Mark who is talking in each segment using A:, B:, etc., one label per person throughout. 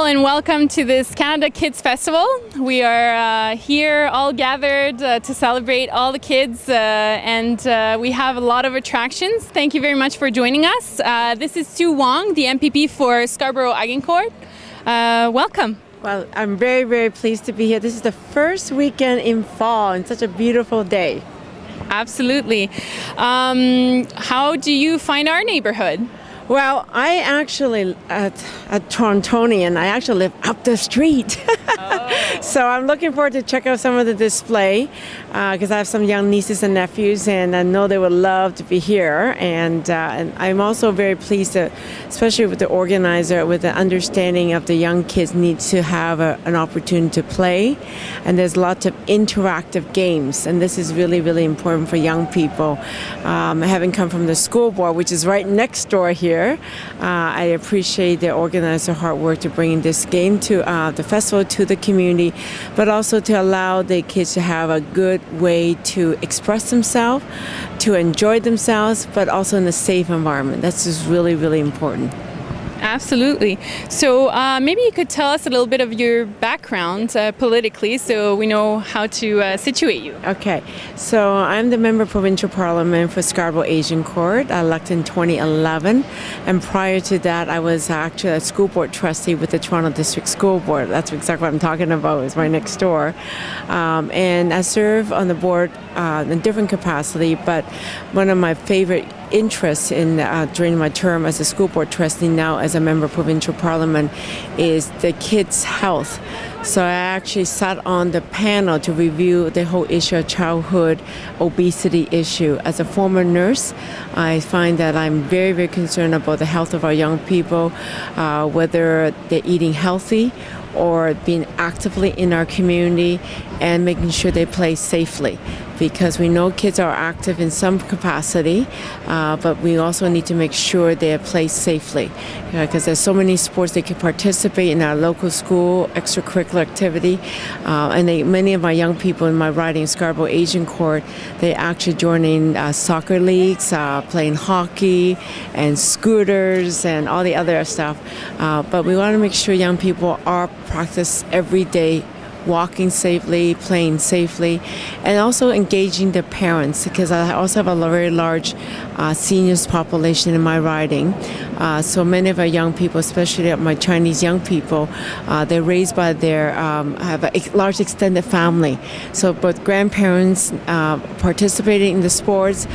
A: and welcome to this Canada Kids Festival. We are here all gathered to celebrate all the kids and we have a lot of attractions. Thank you very much for joining us. This is Soo Wong, the MPP for Scarborough-Agincourt. Welcome.
B: Well, I'm very, very pleased to be here. This is the first weekend in fall and such a beautiful day.
A: Absolutely. How do you find our neighborhood?
B: Well, I actually, a Torontonian, I actually live up the street. So I'm looking forward to check out some of the display because I have some young nieces and nephews and I know they would love to be here. And I'm also very pleased that, especially with the organizer, with the understanding of the young kids need to have an opportunity to play. And there's lots of interactive games. And this is really, really important for young people. Having come from the school board, which is right next door here, I appreciate the organizer's hard work to bring this game to the festival to the community, but also to allow the kids to have a good way to express themselves, to enjoy themselves, but also in a safe environment. That's just really, really important.
A: Absolutely. So maybe you could tell us a little bit of your background politically so we know how to situate you.
B: Okay. So I'm the member of Provincial Parliament for Scarborough-Agincourt, elected in 2011. And prior to that, I was actually a school board trustee with the Toronto District School Board. That's exactly what I'm talking about. It's right next door. And I serve on the board in a different capacity, but one of my favorite interests in during my term as a school board trustee, now as a member of provincial parliament, is the kids' health. So I actually sat on the panel to review the whole issue of childhood obesity issue. As a former nurse, I find that I'm very, very concerned about the health of our young people, whether they're eating healthy or being actively in our community and making sure they play safely. Because we know kids are active in some capacity, but we also need to make sure they play safely. Because there's so many sports they can participate in our local school, extracurricular activity. And many of my young people in my riding, Scarborough-Agincourt, they actually join in soccer leagues, playing hockey and scooters and all the other stuff. But we want to make sure young people are practice every day, walking safely, playing safely, and also engaging their parents, because I also have a very large seniors population in my riding. So many of our young people, especially my Chinese young people, they're raised by their, have a large extended family. So both grandparents participating in the sports,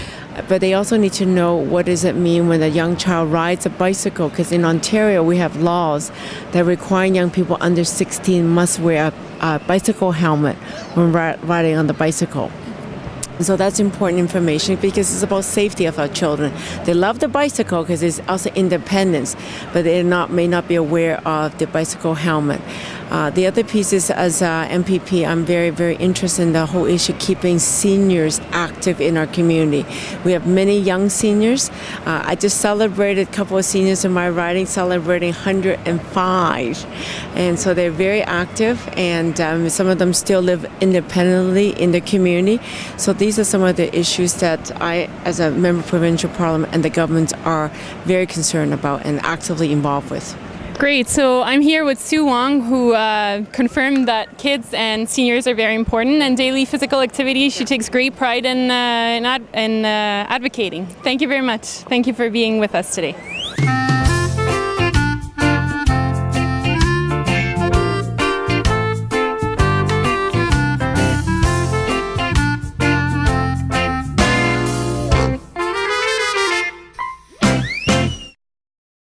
B: but they also need to know what does it mean when a young child rides a bicycle, because in Ontario we have laws that require young people under 16 must wear a bicycle helmet when riding on the bicycle. So that's important information because it's about safety of our children. They love the bicycle because it's also independence, but they may not be aware of the bicycle helmet. The other piece is, as MPP, I'm very, very interested in the whole issue keeping seniors active in our community. We have many young seniors. I just celebrated a couple of seniors in my riding, celebrating 105. And so they're very active, and some of them still live independently in the community. So these are some of the issues that I, as a member of provincial parliament and the government, are very concerned about and actively involved with.
A: Great. So I'm here with Soo Wong, who confirmed that kids and seniors are very important and daily physical activity. She takes great pride in advocating. Thank you very much. Thank you for being with us today.